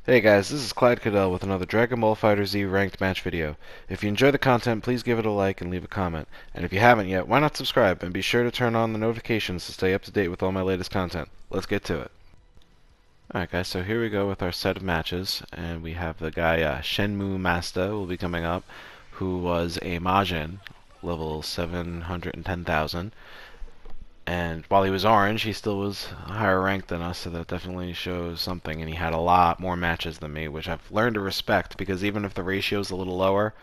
Hey guys, this is Clyde Cadell with another Dragon Ball fighterz ranked match video. If you enjoy the content, please give it a like and leave a comment. And if you haven't yet, why not subscribe and be sure to turn on the notifications to stay up to date with all my latest content. Let's get to it. Alright guys, so here we go with our set of matches, and we have the guy Shenmue Masta will be coming up, who was a Majin, level 710,000. And while he was orange, he still was higher ranked than us, so that definitely shows something. And he had a lot more matches than me, which I've learned to respect, because even if the ratio's a little lower,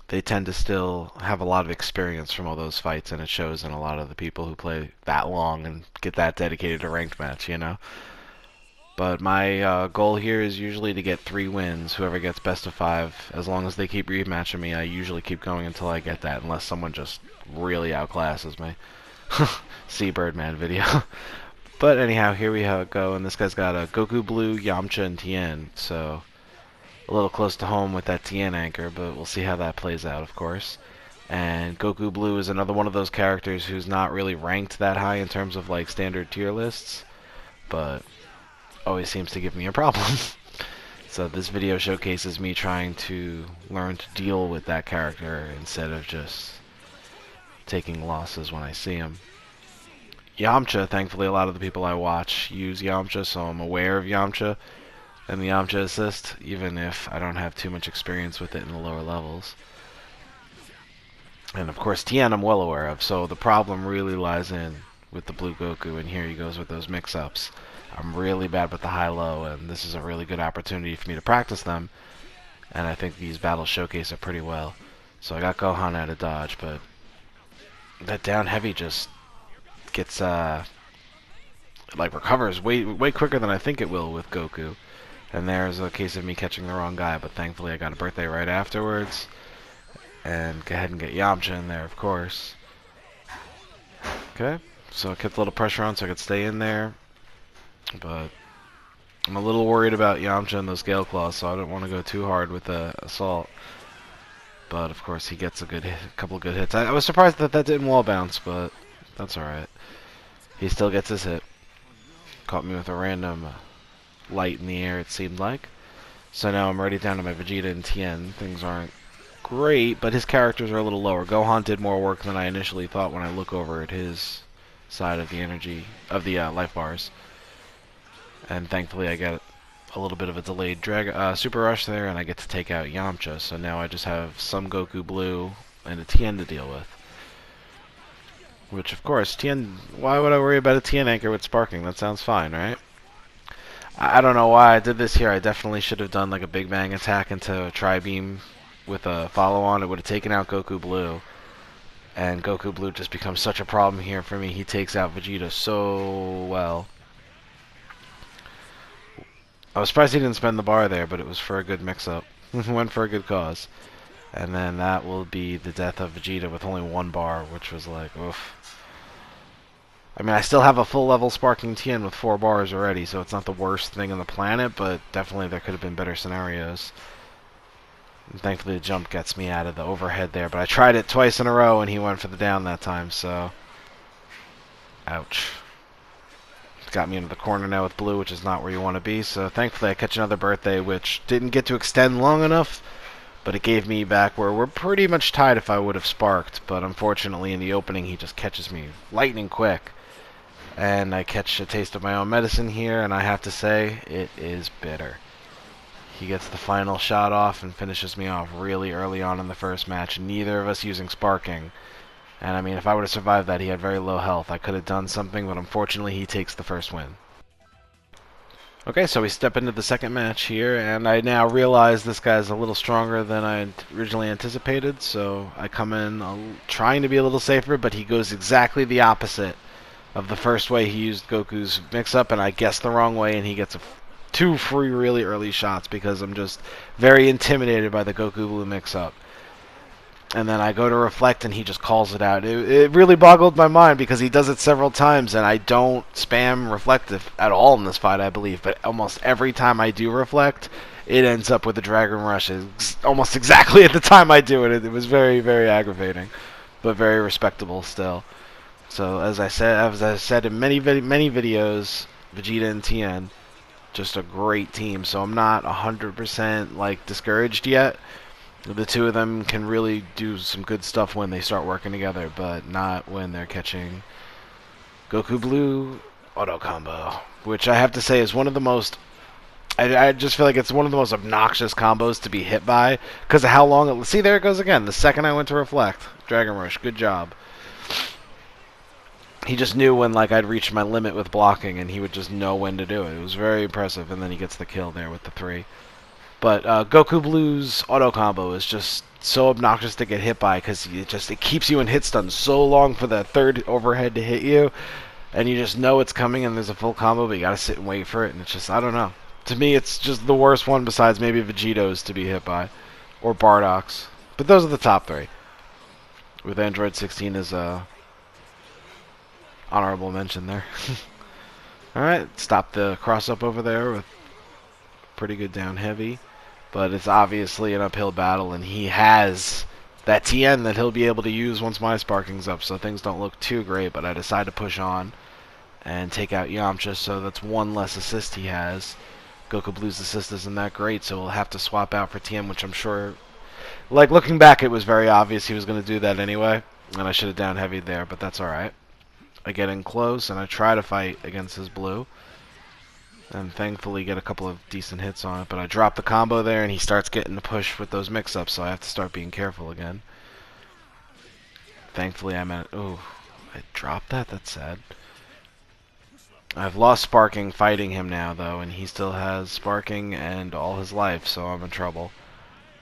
they tend to still have a lot of experience from all those fights, and it shows in a lot of the people who play that long and get that dedicated to ranked match, you know? But my goal here is usually to get 3 wins. Whoever gets best of 5, as long as they keep rematching me, I usually keep going until I get that, unless someone just really outclasses me. Seabirdman video. But anyhow, here we go, and this guy's got a Goku Blue, Yamcha, and Tien, so a little close to home with that Tien anchor, but we'll see how that plays out, of course. And Goku Blue is another one of those characters who's not really ranked that high in terms of like standard tier lists, but always seems to give me a problem. So this video showcases me trying to learn to deal with that character instead of just taking losses when I see him. Yamcha, thankfully a lot of the people I watch use Yamcha, so I'm aware of Yamcha and the Yamcha assist, even if I don't have too much experience with it in the lower levels. And of course Tien I'm well aware of, so the problem really lies in with the Blue Goku, and here he goes with those mix-ups. I'm really bad with the high-low, and this is a really good opportunity for me to practice them, and I think these battles showcase it pretty well. So I got Gohan out of dodge, but that down heavy just gets like recovers way quicker than I think it will with Goku. And there's a case of me catching the wrong guy, but thankfully I got a birthday right afterwards. And go ahead and get Yamcha in there, of course. Okay, so I kept a little pressure on so I could stay in there. But I'm a little worried about Yamcha and those Gale Claws, so I don't want to go too hard with the assault. But of course he gets a couple of good hits. I was surprised that didn't wall bounce, but that's alright. He still gets his hit. Caught me with a random light in the air, it seemed like. So now I'm already down to my Vegeta and Tien. Things aren't great, but his characters are a little lower. Gohan did more work than I initially thought when I look over at his side of the energy, of the life bars. And thankfully I get a little bit of a delayed Super Rush there, and I get to take out Yamcha. So now I just have some Goku Blue and a Tien to deal with. Which, of course, Tien... Why would I worry about a Tien anchor with sparking? That sounds fine, right? I don't know why I did this here. I definitely should have done like a Big Bang attack into a Tri-Beam with a follow-on. It would have taken out Goku Blue. And Goku Blue just becomes such a problem here for me. He takes out Vegeta so well. I was surprised he didn't spend the bar there, but it was for a good mix-up. Went for a good cause. And then that will be the death of Vegeta with only 1 bar, which was like, oof. I mean, I still have a full level Sparking Tien with 4 bars already, so it's not the worst thing on the planet, but definitely there could have been better scenarios. And thankfully the jump gets me out of the overhead there, but I tried it twice in a row and he went for the down that time, so... Ouch. Got me into the corner now with Blue, which is not where you want to be, so thankfully I catch another birthday, which didn't get to extend long enough, but it gave me back where we're pretty much tied if I would have sparked, but unfortunately in the opening he just catches me lightning quick. And I catch a taste of my own medicine here, and I have to say, it is bitter. He gets the final shot off and finishes me off really early on in the first match, neither of us using sparking. And I mean, if I would have survived that, he had very low health. I could have done something, but unfortunately he takes the first win. Okay, so we step into the second match here, and I now realize this guy's a little stronger than I originally anticipated, so I come in trying to be a little safer, but he goes exactly the opposite of the first way he used Goku's mix-up, and I guessed the wrong way, and he gets 2 free really early shots because I'm just very intimidated by the Goku Blue mix-up. And then I go to reflect, and he just calls it out. It really boggled my mind because he does it several times, and I don't spam reflective at all in this fight, I believe, but almost every time I do reflect, it ends up with a Dragon Rush. It's almost exactly at the time I do it. It was very, very aggravating, but very respectable still. So as I said in many videos, Vegeta and Tien just a great team. So I'm not 100% like discouraged yet. The two of them can really do some good stuff when they start working together, but not when they're catching Goku Blue auto combo, which I have to say is one of the most. I just feel like it's one of the most obnoxious combos to be hit by because of how long it. See, there it goes again. The second I went to reflect, Dragon Rush, good job. He just knew when like I'd reached my limit with blocking, and he would just know when to do it. It was very impressive, and then he gets the kill there with the 3. But Goku Blue's auto combo is just so obnoxious to get hit by because it keeps you in hit stun so long for the third overhead to hit you, and you just know it's coming and there's a full combo, but you gotta sit and wait for it, and it's just, I don't know. To me, it's just the worst one besides maybe Vegito's to be hit by, or Bardock's. But those are the top 3. With Android 16 as a honorable mention there. Alright, stop the cross-up over there with pretty good down heavy. But it's obviously an uphill battle, and he has that TN that he'll be able to use once my sparking's up, so things don't look too great, but I decide to push on and take out Yamcha, so that's one less assist he has. Goku Blue's assist isn't that great, so we'll have to swap out for TN, which I'm sure, like looking back, it was very obvious he was going to do that anyway, and I should have down heavied there, but that's alright. I get in close, and I try to fight against his blue, and thankfully get a couple of decent hits on it, but I drop the combo there, and he starts getting the push with those mix-ups, so I have to start being careful again. Thankfully I managed. Ooh, I dropped that? That's sad. I've lost sparking fighting him now, though, and he still has sparking and all his life, so I'm in trouble.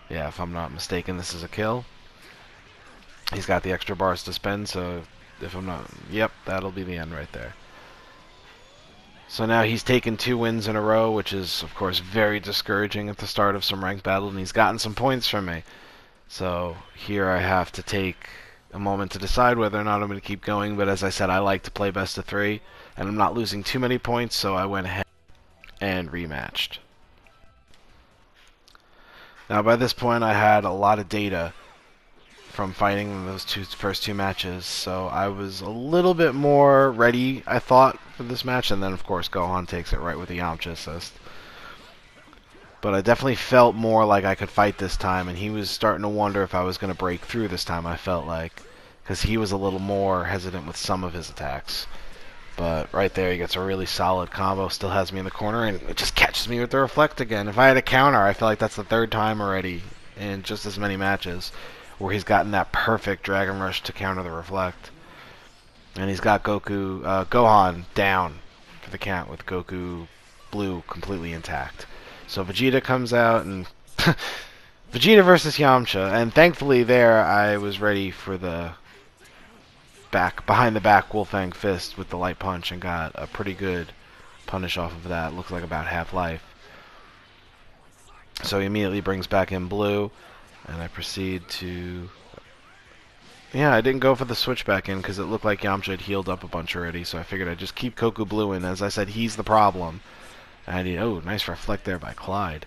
Yeah, if I'm not mistaken, this is a kill. He's got the extra bars to spend, so if I'm not... Yep, that'll be the end right there. So now he's taken 2 wins in a row, which is, of course, very discouraging at the start of some ranked battle, and he's gotten some points from me. So here I have to take a moment to decide whether or not I'm going to keep going, but as I said, I like to play best of 3, and I'm not losing too many points, so I went ahead and rematched. Now by this point I had a lot of data from fighting those first two matches, so I was a little bit more ready, I thought, for this match, and then of course Gohan takes it right with the Yamcha assist. But I definitely felt more like I could fight this time, and he was starting to wonder if I was going to break through this time, I felt like, because he was a little more hesitant with some of his attacks. But right there he gets a really solid combo, still has me in the corner, and it just catches me with the reflect again. If I had a counter, I feel like that's the 3rd time already in just as many matches where he's gotten that perfect Dragon Rush to counter the reflect. And he's got Gohan down for the count with Goku Blue completely intact. So Vegeta comes out, and Vegeta versus Yamcha, and thankfully there I was ready for the behind the back Wolfang fist with the light punch and got a pretty good punish off of that. Looks like about half life. So he immediately brings back in Blue, and I proceed to... Yeah, I didn't go for the switch back in because it looked like Yamcha had healed up a bunch already, so I figured I'd just keep Goku Blue in. As I said, he's the problem. And oh, nice reflect there by Clyde.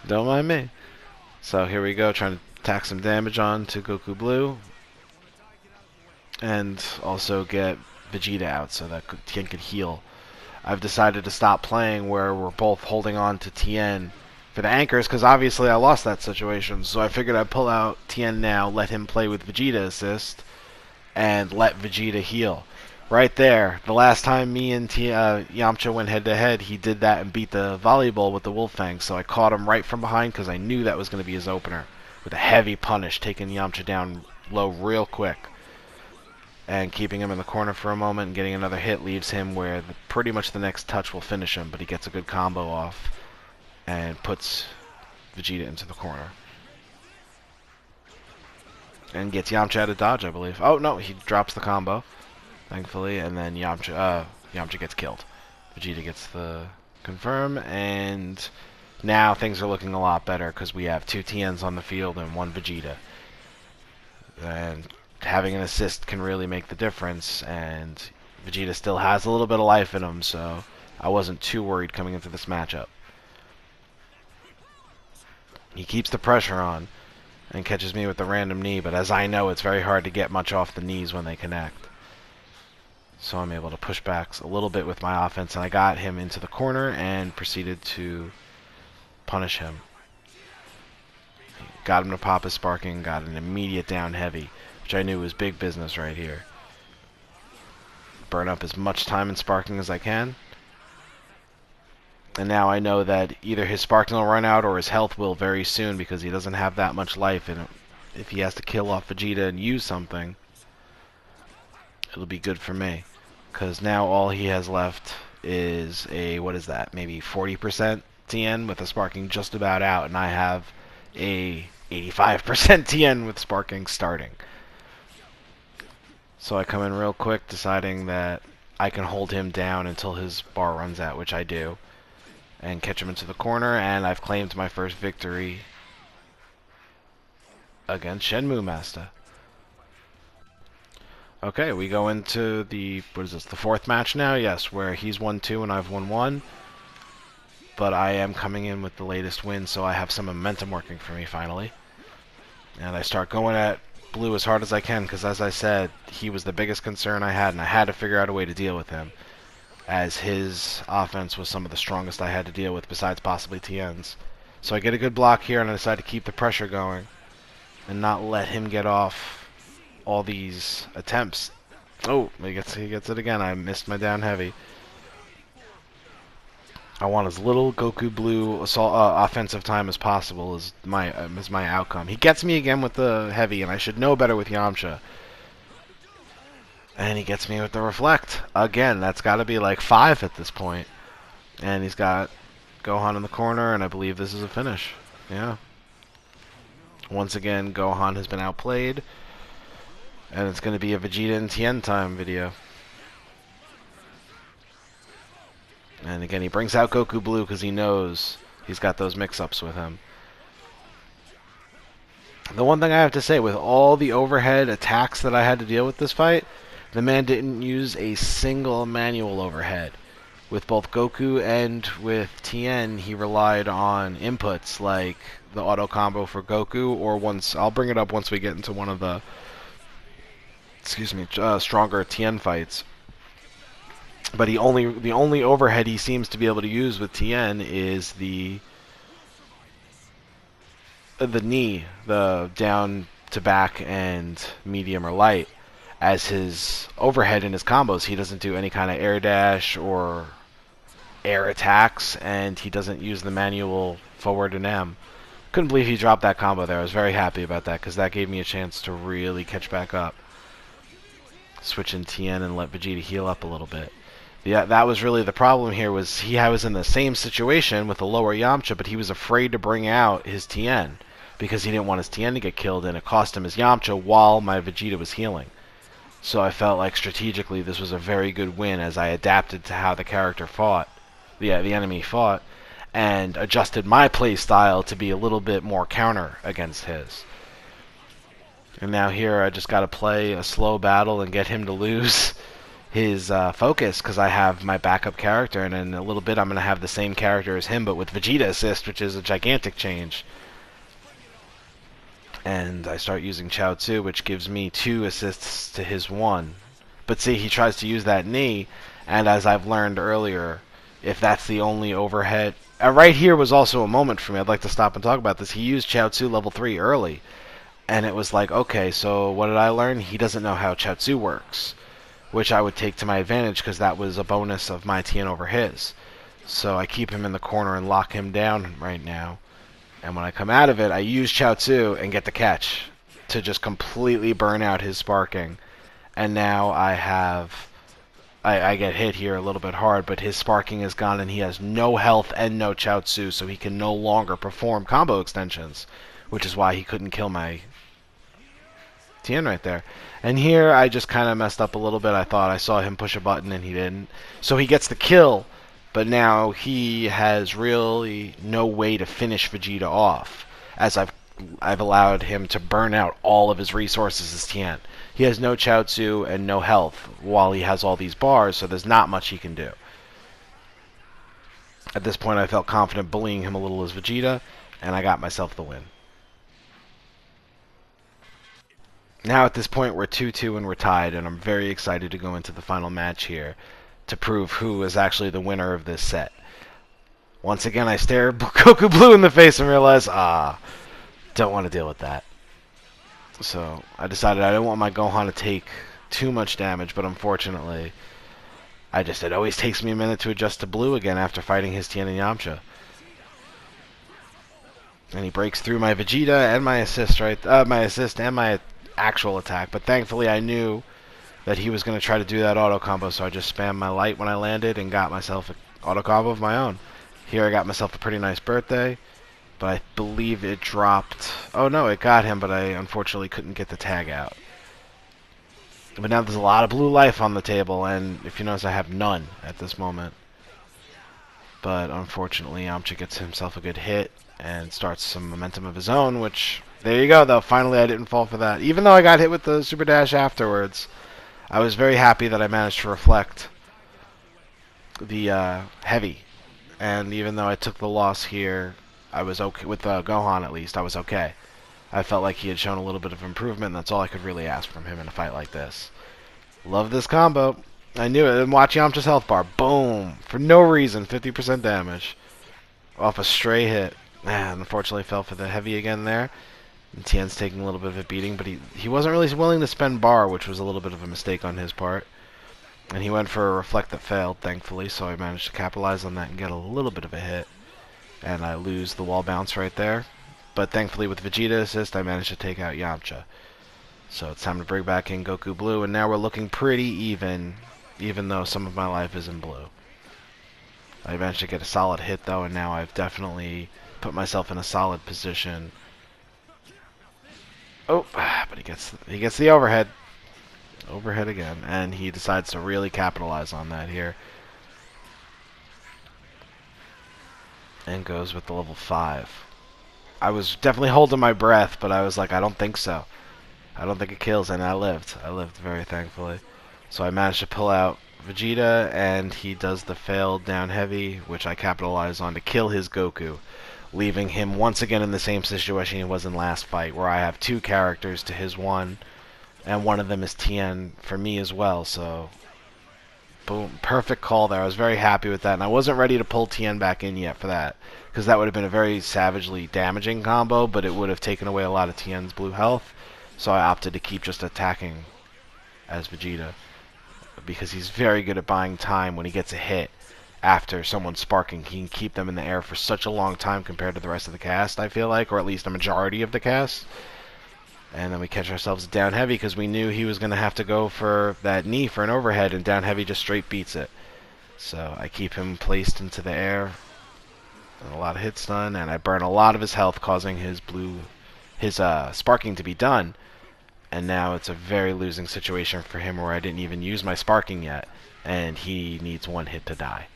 Don't mind me. So here we go, trying to tack some damage on to Goku Blue. And also get Vegeta out so that Tien could heal. I've decided to stop playing where we're both holding on to Tien for the anchors, because obviously I lost that situation. So I figured I'd pull out Tien now, let him play with Vegeta assist, and let Vegeta heal. Right there, the last time me and Yamcha went head-to-head, he did that and beat the volleyball with the Wolfang, so I caught him right from behind because I knew that was going to be his opener, with a heavy punish, taking Yamcha down low real quick. And keeping him in the corner for a moment and getting another hit leaves him where pretty much the next touch will finish him, but he gets a good combo off and puts Vegeta into the corner. And gets Yamcha out of dodge, I believe. Oh, no, he drops the combo, thankfully, and then Yamcha gets killed. Vegeta gets the confirm, and now things are looking a lot better because we have 2 Tiens on the field and 1 Vegeta. And having an assist can really make the difference, and Vegeta still has a little bit of life in him, so I wasn't too worried coming into this matchup. He keeps the pressure on and catches me with the random knee, but as I know, it's very hard to get much off the knees when they connect. So I'm able to push back a little bit with my offense, and I got him into the corner and proceeded to punish him. Got him to pop his sparking, got an immediate down heavy, which I knew was big business right here. Burn up as much time in sparking as I can. And now I know that either his sparking will run out or his health will very soon, because he doesn't have that much life, and if he has to kill off Vegeta and use something, it'll be good for me. Because now all he has left is a, what is that, maybe 40% TN with the sparking just about out, and I have a 85% TN with sparking starting. So I come in real quick, deciding that I can hold him down until his bar runs out, which I do, and catch him into the corner, and I've claimed my first victory against Shenmue Master. Okay, we go into the, what is this, the fourth match now? Yes, where he's won 2 and I've won 1. But I am coming in with the latest win, so I have some momentum working for me finally. And I start going at Blue as hard as I can, because as I said, he was the biggest concern I had, and I had to figure out a way to deal with him, as his offense was some of the strongest I had to deal with, besides possibly TN's. So I get a good block here, and I decide to keep the pressure going and not let him get off all these attempts. Oh, he gets it again. I missed my down heavy. I want as little Goku Blue assault, offensive time as possible as my outcome. He gets me again with the heavy, and I should know better with Yamcha. And he gets me with the reflect. Again, that's got to be like 5 at this point. And he's got Gohan in the corner, and I believe this is a finish. Yeah. Once again, Gohan has been outplayed. And it's going to be a Vegeta and Tien time video. And again, he brings out Goku Blue because he knows he's got those mix-ups with him. The one thing I have to say, with all the overhead attacks that I had to deal with this fight, the man didn't use a single manual overhead. With both Goku and with Tien, he relied on inputs like the auto combo for Goku, or once, I'll bring it up once we get into one of the stronger Tien fights. But the only overhead he seems to be able to use with Tien is the knee, the down to back and medium or light. As his overhead in his combos, he doesn't do any kind of air dash or air attacks, and he doesn't use the manual forward and M. Couldn't believe he dropped that combo there. I was very happy about that, because that gave me a chance to really catch back up. Switch in Tien and let Vegeta heal up a little bit. Yeah, that was really the problem here, was I was in the same situation with a lower Yamcha, but he was afraid to bring out his Tien, because he didn't want his Tien to get killed, and it cost him his Yamcha while my Vegeta was healing. So I felt like strategically this was a very good win, as I adapted to how the character fought, the enemy fought, and adjusted my play style to be a little bit more counter against his. And now here I just got to play a slow battle and get him to lose his focus, because I have my backup character, and in a little bit I'm going to have the same character as him, but with Vegeta assist, which is a gigantic change. And I start using Chaozu, which gives me 2 assists to his 1. But see, he tries to use that knee, and as I've learned earlier, if that's the only overhead... right here was also a moment for me. I'd like to stop and talk about this. He used Chaozu level 3 early, and it was like, okay, so what did I learn? He doesn't know how Chaozu works, which I would take to my advantage, because that was a bonus of my Tien over his. So I keep him in the corner and lock him down right now. And when I come out of it, I use Chaozu and get the catch to just completely burn out his sparking. And now I get hit here a little bit hard, but his sparking is gone, and he has no health and no Chaozu, so he can no longer perform combo extensions, which is why he couldn't kill my Tien right there. And here I just kind of messed up a little bit. I thought I saw him push a button, and he didn't. So he gets the kill, but now he has really no way to finish Vegeta off, as I've allowed him to burn out all of his resources as Tien. He has no Chaozu and no health while he has all these bars, so there's not much he can do. At this point I felt confident bullying him a little as Vegeta, and I got myself the win. Now at this point we're 2-2 and we're tied, and I'm very excited to go into the final match here to prove who is actually the winner of this set. Once again, I stare Goku Blue in the face and realize, don't want to deal with that. So I decided I didn't want my Gohan to take too much damage, but unfortunately, it always takes me a minute to adjust to Blue again after fighting his Tien and Yamcha. And he breaks through my Vegeta and my assist, my assist and my actual attack. But thankfully, I knew that he was going to try to do that auto combo, so I just spammed my light when I landed and got myself an auto combo of my own. Here I got myself a pretty nice birthday, but I believe it dropped. Oh no, it got him, but I unfortunately couldn't get the tag out. But now there's a lot of blue life on the table, and if you notice, I have none at this moment. But unfortunately, Yamcha gets himself a good hit and starts some momentum of his own, which, there you go, though. Finally, I didn't fall for that. Even though I got hit with the super dash afterwards, I was very happy that I managed to reflect the heavy. And even though I took the loss here, I was okay with Gohan, at least. I was okay. I felt like he had shown a little bit of improvement, and that's all I could really ask from him in a fight like this. Love this combo. I knew it. And watch Yamcha's health bar. Boom. For no reason, 50% damage. Off a stray hit. And unfortunately fell for the heavy again there. And Tien's taking a little bit of a beating, but he wasn't really willing to spend bar, which was a little bit of a mistake on his part. And he went for a reflect that failed, thankfully, so I managed to capitalize on that and get a little bit of a hit. And I lose the wall bounce right there. But thankfully with Vegeta assist, I managed to take out Yamcha. So it's time to bring back in Goku Blue, and now we're looking pretty even though some of my life is in blue. I managed to get a solid hit, though, and now I've definitely put myself in a solid position. Oh, but he gets the overhead. Overhead again, and he decides to really capitalize on that here. And goes with the level 5. I was definitely holding my breath, but I was like, I don't think so. I don't think it kills, and I lived. I lived very thankfully. So I managed to pull out Vegeta, and he does the failed down heavy, which I capitalize on to kill his Goku, leaving him once again in the same situation he was in last fight, where I have 2 characters to his 1, and one of them is Tien for me as well, so boom, perfect call there. I was very happy with that, and I wasn't ready to pull Tien back in yet for that, because that would have been a very savagely damaging combo, but it would have taken away a lot of Tien's blue health, so I opted to keep just attacking as Vegeta, because he's very good at buying time when he gets a hit after someone's sparking. He can keep them in the air for such a long time compared to the rest of the cast, I feel like, or at least a majority of the cast. And then we catch ourselves down heavy because we knew he was going to have to go for that knee for an overhead, and down heavy just straight beats it. So I keep him placed into the air, and a lot of hits done, and I burn a lot of his health, causing his sparking to be done. And now it's a very losing situation for him, where I didn't even use my sparking yet, and he needs 1 hit to die.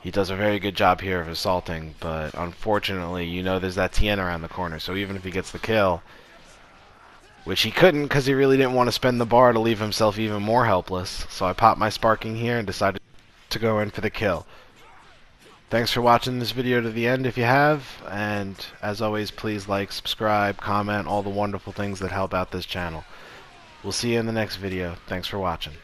He does a very good job here of assaulting, but unfortunately, you know, there's that Tien around the corner, so even if he gets the kill, which he couldn't because he really didn't want to spend the bar to leave himself even more helpless, so I popped my sparking here and decided to go in for the kill. Thanks for watching this video to the end if you have, and as always, please like, subscribe, comment, all the wonderful things that help out this channel. We'll see you in the next video. Thanks for watching.